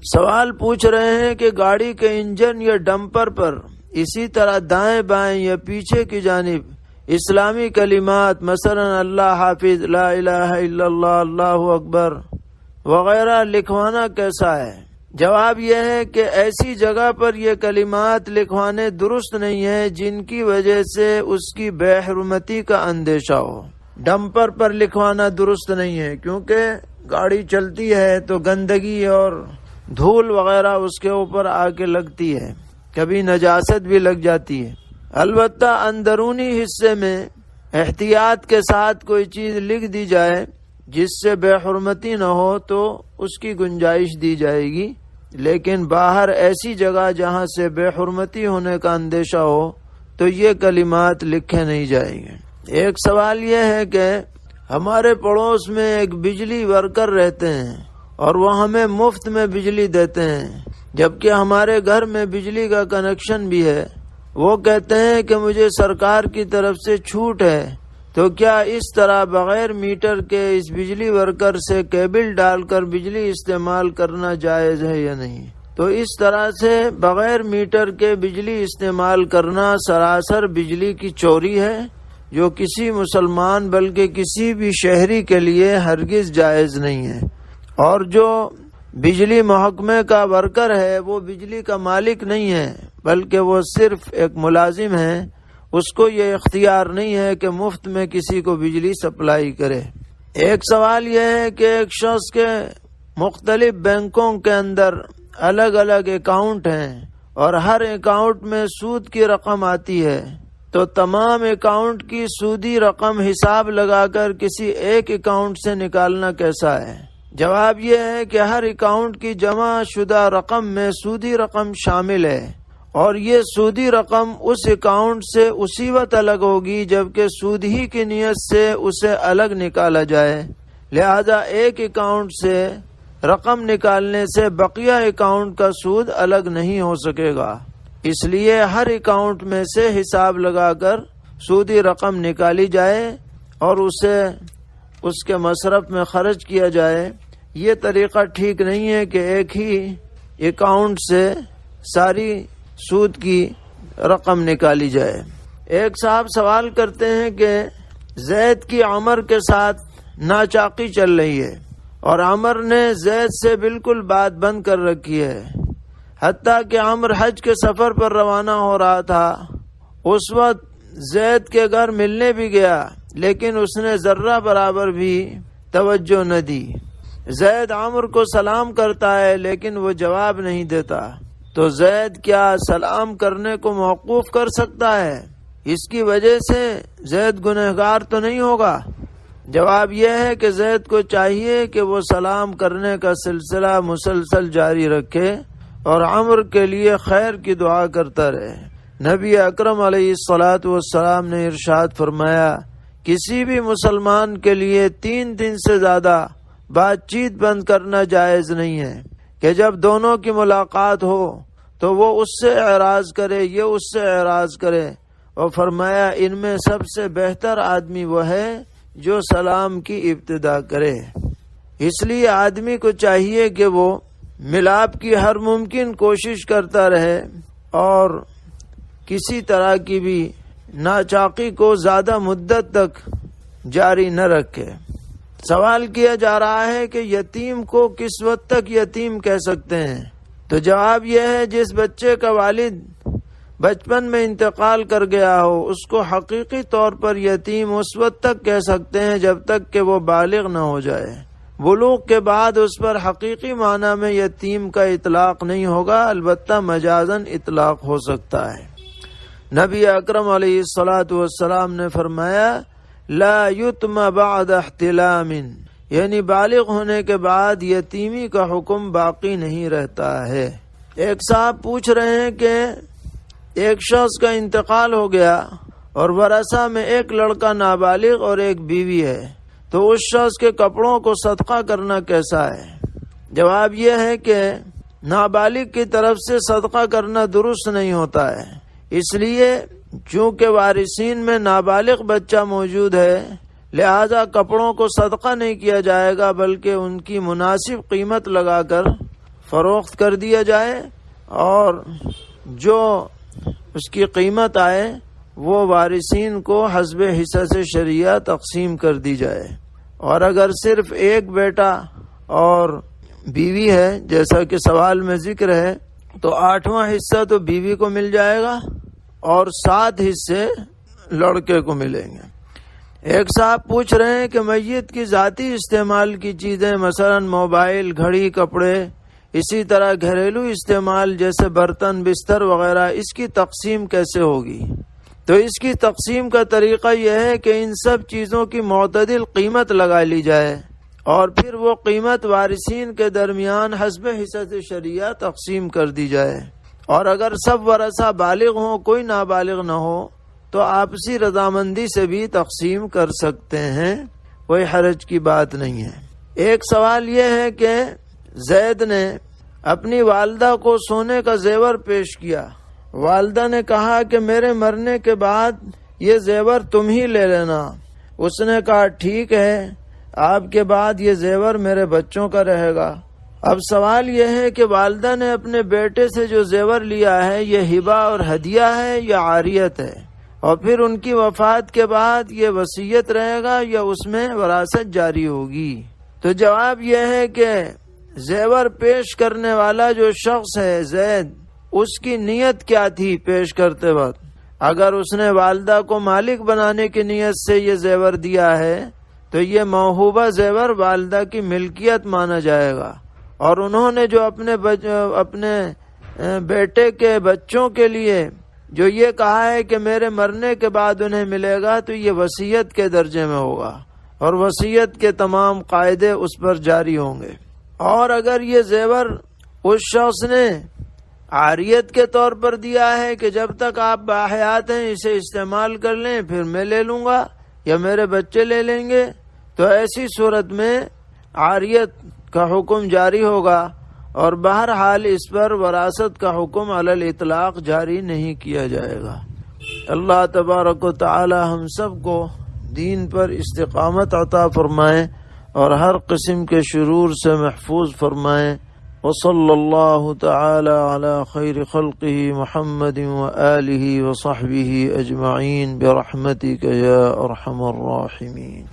سوال پوچھ رہے ہیں کہ گاڑی کے انجن یا ڈمپر پر اسی طرح دائیں بائیں یا پیچھے کی جانب اسلامی کلمات مثلا اللہ حافظ، لا الہ الا اللہ، اللہ اکبر وغیرہ لکھوانا کیسا ہے؟ جواب یہ ہے کہ ایسی جگہ پر یہ کلمات لکھوانے درست نہیں ہیں جن کی وجہ سے اس کی بے حرمتی کا اندیشہ ہو۔ ڈمپر پر لکھوانا درست نہیں ہے کیونکہ گاڑی چلتی ہے تو گندگی اور دھول وغیرہ اس کے اوپر آ کے لگتی ہے، کبھی نجاست بھی لگ جاتی ہے۔ البتہ اندرونی حصے میں احتیاط کے ساتھ کوئی چیز لکھ دی جائے جس سے بے حرمتی نہ ہو تو اس کی گنجائش دی جائے گی، لیکن باہر ایسی جگہ جہاں سے بے حرمتی ہونے کا اندیشہ ہو تو یہ کلمات لکھے نہیں جائیں گے۔ ایک سوال یہ ہے کہ ہمارے پڑوس میں ایک بجلی ورکر رہتے ہیں اور وہ ہمیں مفت میں بجلی دیتے ہیں، جبکہ ہمارے گھر میں بجلی کا کنیکشن بھی ہے۔ وہ کہتے ہیں کہ مجھے سرکار کی طرف سے چھوٹ ہے، تو کیا اس طرح بغیر میٹر کے اس بجلی ورکر سے کیبل ڈال کر بجلی استعمال کرنا جائز ہے یا نہیں؟ تو اس طرح سے بغیر میٹر کے بجلی استعمال کرنا سراسر بجلی کی چوری ہے، جو کسی مسلمان بلکہ کسی بھی شہری کے لیے ہرگز جائز نہیں ہے۔ اور جو بجلی محکمے کا ورکر ہے وہ بجلی کا مالک نہیں ہے بلکہ وہ صرف ایک ملازم ہے، اس کو یہ اختیار نہیں ہے کہ مفت میں کسی کو بجلی سپلائی کرے۔ ایک سوال یہ ہے کہ ایک شخص کے مختلف بینکوں کے اندر الگ الگ اکاؤنٹ ہیں اور ہر اکاؤنٹ میں سود کی رقم آتی ہے، تو تمام اکاؤنٹ کی سودی رقم حساب لگا کر کسی ایک اکاؤنٹ سے نکالنا کیسا ہے؟ جواب یہ ہے کہ ہر اکاؤنٹ کی جمع شدہ رقم میں سودی رقم شامل ہے، اور یہ سودی رقم اس اکاؤنٹ سے اسی وقت الگ ہوگی جبکہ سود ہی کی نیت سے اسے الگ نکالا جائے، لہذا ایک اکاؤنٹ سے رقم نکالنے سے بقیہ اکاؤنٹ کا سود الگ نہیں ہو سکے گا، اس لیے ہر اکاؤنٹ میں سے حساب لگا کر سودی رقم نکالی جائے اور اسے اس کے مصرف میں خرچ کیا جائے۔ یہ طریقہ ٹھیک نہیں ہے کہ ایک ہی اکاؤنٹ سے ساری سود کی رقم نکالی جائے۔ ایک صاحب سوال کرتے ہیں کہ زید کی عمر کے ساتھ ناچاقی چل رہی ہے اور عمر نے زید سے بالکل بات بند کر رکھی ہے، حتیٰ کہ عمر حج کے سفر پر روانہ ہو رہا تھا، اس وقت زید کے گھر ملنے بھی گیا لیکن اس نے ذرہ برابر بھی توجہ نہ دی۔ زید عمر کو سلام کرتا ہے لیکن وہ جواب نہیں دیتا، تو زید کیا سلام کرنے کو موقوف کر سکتا ہے؟ اس کی وجہ سے زید گنہگار تو نہیں ہوگا؟ جواب یہ ہے کہ زید کو چاہیے کہ وہ سلام کرنے کا سلسلہ مسلسل جاری رکھے اور عمر کے لیے خیر کی دعا کرتا رہے۔ نبی اکرم علیہ الصلاۃ والسلام نے ارشاد فرمایا، کسی بھی مسلمان کے لیے 3 دن سے زیادہ بات چیت بند کرنا جائز نہیں ہے کہ جب دونوں کی ملاقات ہو تو وہ اس سے اعراض کرے، یہ اس سے اعراض کرے، اور فرمایا ان میں سب سے بہتر آدمی وہ ہے جو سلام کی ابتدا کرے۔ اس لیے آدمی کو چاہیے کہ وہ ملاپ کی ہر ممکن کوشش کرتا رہے اور کسی طرح کی بھی ناچاقی کو زیادہ مدت تک جاری نہ رکھے۔ سوال کیا جا رہا ہے کہ یتیم کو کس وقت تک یتیم کہہ سکتے ہیں؟ تو جواب یہ ہے، جس بچے کا والد بچپن میں انتقال کر گیا ہو اس کو حقیقی طور پر یتیم اس وقت تک کہہ سکتے ہیں جب تک کہ وہ بالغ نہ ہو جائے۔ بلوغ کے بعد اس پر حقیقی معنی میں یتیم کا اطلاق نہیں ہوگا، البتہ مجازاً اطلاق ہو سکتا ہے۔ نبی اکرم علیہ الصلاۃ والسلام نے فرمایا، لا یتم بعد احتلام، یعنی بالغ ہونے کے بعد یتیمی کا حکم باقی نہیں رہتا ہے۔ ایک صاحب پوچھ رہے ہیں کہ ایک شخص کا انتقال ہو گیا اور ورثہ میں ایک لڑکا نابالغ اور ایک بیوی ہے، تو اس شخص کے کپڑوں کو صدقہ کرنا کیسا ہے؟ جواب یہ ہے کہ نابالغ کی طرف سے صدقہ کرنا درست نہیں ہوتا ہے، اس لیے چونکہ وارثین میں نابالغ بچہ موجود ہے لہذا کپڑوں کو صدقہ نہیں کیا جائے گا بلکہ ان کی مناسب قیمت لگا کر فروخت کر دیا جائے اور جو اس کی قیمت آئے وہ وارثین کو حسب حصص شرعیہ تقسیم کر دی جائے۔ اور اگر صرف ایک بیٹا اور بیوی ہے جیسا کہ سوال میں ذکر ہے تو 8واں حصہ تو بیوی کو مل جائے گا اور 7 حصے لڑکے کو ملیں گے۔ ایک صاحب پوچھ رہے ہیں کہ میت کی ذاتی استعمال کی چیزیں مثلا موبائل، گھڑی، کپڑے، اسی طرح گھریلو استعمال جیسے برتن، بستر وغیرہ، اس کی تقسیم کیسے ہوگی؟ تو اس کی تقسیم کا طریقہ یہ ہے کہ ان سب چیزوں کی معتدل قیمت لگا لی جائے اور پھر وہ قیمت وارثین کے درمیان حسب حصص شرعیہ تقسیم کر دی جائے، اور اگر سب ورثہ بالغ ہوں، کوئی نابالغ نہ ہو، تو آپسی رضامندی سے بھی تقسیم کر سکتے ہیں، کوئی حرج کی بات نہیں ہے۔ ایک سوال یہ ہے کہ زید نے اپنی والدہ کو سونے کا زیور پیش کیا، والدہ نے کہا کہ میرے مرنے کے بعد یہ زیور تم ہی لے لینا۔ اس نے کہا ٹھیک ہے، آپ کے بعد یہ زیور میرے بچوں کا رہے گا۔ اب سوال یہ ہے کہ والدہ نے اپنے بیٹے سے جو زیور لیا ہے یہ ہبہ اور ہدیہ ہے یا عاریت ہے، اور پھر ان کی وفات کے بعد یہ وصیت رہے گا یا اس میں وراثت جاری ہوگی؟ تو جواب یہ ہے کہ زیور پیش کرنے والا جو شخص ہے زید، اس کی نیت کیا تھی پیش کرتے وقت؟ اگر اس نے والدہ کو مالک بنانے کی نیت سے یہ زیور دیا ہے تو یہ موہوبہ زیور والدہ کی ملکیت مانا جائے گا، اور انہوں نے جو اپنے بیٹے کے بچوں کے لیے جو یہ کہا ہے کہ میرے مرنے کے بعد انہیں ملے گا تو یہ وصیت کے درجے میں ہوگا اور وصیت کے تمام قاعدے اس پر جاری ہوں گے۔ اور اگر یہ زیور اس شخص نے عاریت کے طور پر دیا ہے کہ جب تک آپ باحیات ہیں اسے استعمال کر لیں، پھر میں لے لوں گا یا میرے بچے لے لیں گے، تو ایسی صورت میں عاریت کا حکم جاری ہوگا اور بہرحال اس پر وراثت کا حکم علی الاطلاق جاری نہیں کیا جائے گا۔ اللہ تبارک و تعالی ہم سب کو دین پر استقامت عطا فرمائے اور ہر قسم کے شرور سے محفوظ فرمائے۔ وصلی اللہ تعالی علی خیر خلقہ محمد وآلہ وصحبہ اجمعین برحمتک یا ارحم الراحمین۔